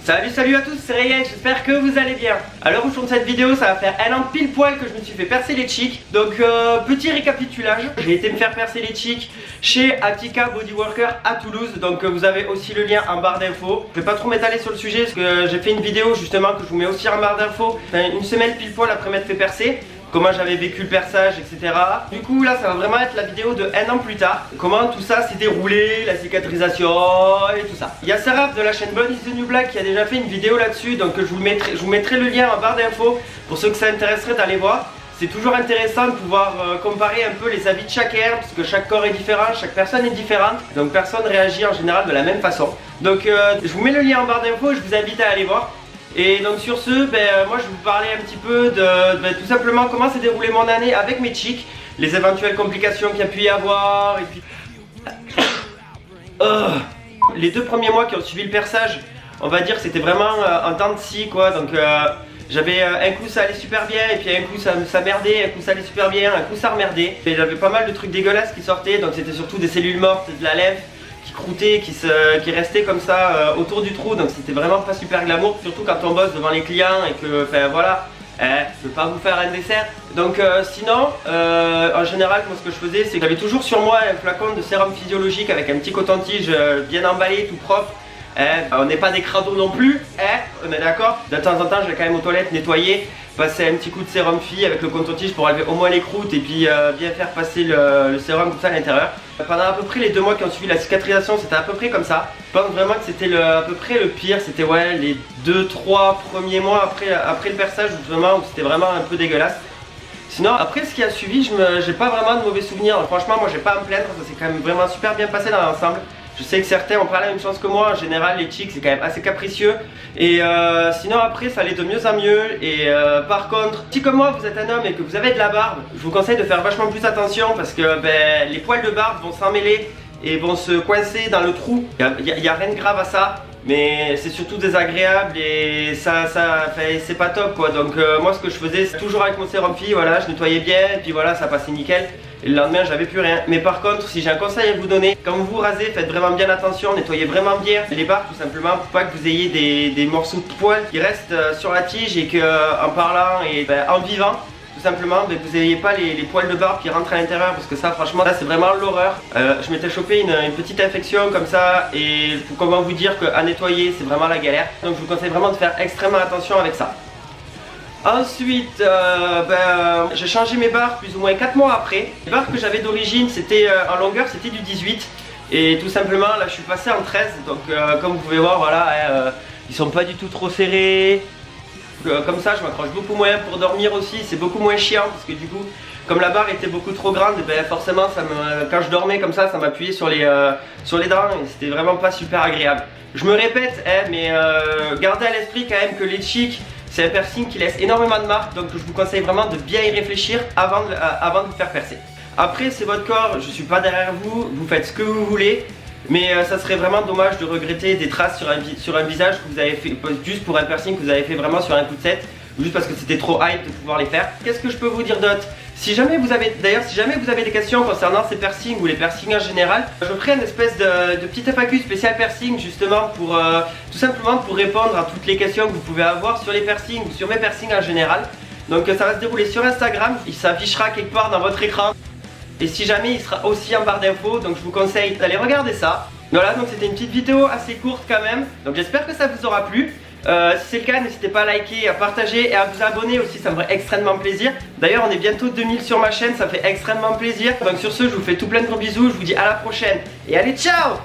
Salut à tous, c'est Rayek, j'espère que vous allez bien. À l'heure où je tourne cette vidéo, ça va faire un an pile poil que je me suis fait percer les cheeks. Donc petit récapitulage, j'ai été me faire percer les cheeks chez Attica Bodyworker à Toulouse. Donc vous avez aussi le lien en barre d'infos. Je vais pas trop m'étaler sur le sujet parce que j'ai fait une vidéo justement que je vous mets aussi en barre d'infos, une semaine pile poil après m'être fait percer. Comment j'avais vécu le perçage, etc. Du coup là ça va vraiment être la vidéo de un an plus tard. Comment tout ça s'est déroulé, la cicatrisation et tout ça. Il y a Sarah de la chaîne Blood is the New Black qui a déjà fait une vidéo là-dessus. Donc je vous mettrai le lien en barre d'infos pour ceux que ça intéresserait d'aller voir. C'est toujours intéressant de pouvoir comparer un peu les avis de chacun, parce que chaque corps est différent, chaque personne est différente. Donc personne réagit en général de la même façon. Donc je vous mets le lien en barre d'infos, je vous invite à aller voir. Et donc sur ce, moi je vais vous parler un petit peu de tout simplement comment s'est déroulée mon année avec mes cheeks, les éventuelles complications qu'il y a pu y avoir, et puis les 2 premiers mois qui ont suivi le perçage, on va dire que c'était vraiment en temps de scie quoi. Donc j'avais un coup ça allait super bien, et puis un coup ça merdait, un coup ça allait super bien, un coup ça remerdait. Et j'avais pas mal de trucs dégueulasses qui sortaient, donc c'était surtout des cellules mortes, de la lymphe qui croûtait, qui restait comme ça autour du trou, donc c'était vraiment pas super glamour, surtout quand on bosse devant les clients et que, enfin voilà, je veux pas vous faire un dessert. Donc sinon, en général, moi ce que je faisais, c'est que j'avais toujours sur moi un flacon de sérum physiologique avec un petit coton-tige bien emballé, tout propre. On n'est pas des crados non plus, on est d'accord. De temps en temps, je vais quand même aux toilettes nettoyer, passer un petit coup de sérum phi avec le coton-tige pour enlever au moins les croûtes et puis bien faire passer le sérum comme ça à l'intérieur. Pendant à peu près les 2 mois qui ont suivi la cicatrisation, c'était à peu près comme ça. Je pense vraiment que c'était à peu près le pire, c'était ouais, les 2-3 premiers mois après le perçage où c'était vraiment un peu dégueulasse. Sinon après ce qui a suivi, j'ai pas vraiment de mauvais souvenirs. Franchement moi j'ai pas à me plaindre, ça s'est quand même vraiment super bien passé dans l'ensemble. Je sais que certains ont pas la même chance que moi, en général les cheeks c'est quand même assez capricieux. Et sinon après ça allait de mieux en mieux. Et par contre, si comme moi vous êtes un homme et que vous avez de la barbe, je vous conseille de faire vachement plus attention parce que les poils de barbe vont s'emmêler et vont se coincer dans le trou. Il y a rien de grave à ça, mais c'est surtout désagréable et c'est pas top quoi. Donc moi ce que je faisais, c'est toujours avec mon sérum phi, voilà, je nettoyais bien et puis voilà, ça passait nickel. Et le lendemain j'avais plus rien. Mais par contre, si j'ai un conseil à vous donner, quand vous vous rasez, faites vraiment bien attention, nettoyez vraiment bien les barbes tout simplement pour pas que vous ayez des morceaux de poils qui restent sur la tige et que en parlant et en vivant tout simplement vous n'ayez pas les poils de barbe qui rentrent à l'intérieur, parce que ça franchement là c'est vraiment l'horreur. Je m'étais chopé une petite infection comme ça et comment vous dire qu'à nettoyer c'est vraiment la galère. Donc je vous conseille vraiment de faire extrêmement attention avec ça. Ensuite, j'ai changé mes barres plus ou moins 4 mois après. Les barres que j'avais d'origine, c'était en longueur, c'était du 18. Et tout simplement, là je suis passé en 13. Donc comme vous pouvez voir, voilà, ils sont pas du tout trop serrés. Comme ça, je m'accroche beaucoup moins. Pour dormir aussi, c'est beaucoup moins chiant. Parce que du coup, comme la barre était beaucoup trop grande, forcément, quand je dormais comme ça m'appuyait sur les dents. Et c'était vraiment pas super agréable. Je me répète, mais gardez à l'esprit quand même que les cheeks, c'est un piercing qui laisse énormément de marques, donc je vous conseille vraiment de bien y réfléchir avant de vous faire percer. Après c'est votre corps, je suis pas derrière vous, vous faites ce que vous voulez, mais ça serait vraiment dommage de regretter des traces sur un visage que vous avez fait juste pour un piercing que vous avez fait vraiment sur un coup de tête, juste parce que c'était trop hype de pouvoir les faire. Qu'est-ce que je peux vous dire d'autre? Si jamais vous avez des questions concernant ces piercings ou les piercings en général, je ferai une espèce de petit FAQ spécial piercing justement pour tout simplement pour répondre à toutes les questions que vous pouvez avoir sur les piercings ou sur mes piercings en général. Donc ça va se dérouler sur Instagram, il s'affichera quelque part dans votre écran. Et si jamais il sera aussi en barre d'infos, donc je vous conseille d'aller regarder ça. Voilà, donc c'était une petite vidéo assez courte quand même, donc j'espère que ça vous aura plu. Si c'est le cas, n'hésitez pas à liker, à partager et à vous abonner aussi, ça me ferait extrêmement plaisir. D'ailleurs on est bientôt 2000 sur ma chaîne, ça fait extrêmement plaisir. Donc sur ce, je vous fais tout plein de gros bisous, je vous dis à la prochaine et allez ciao!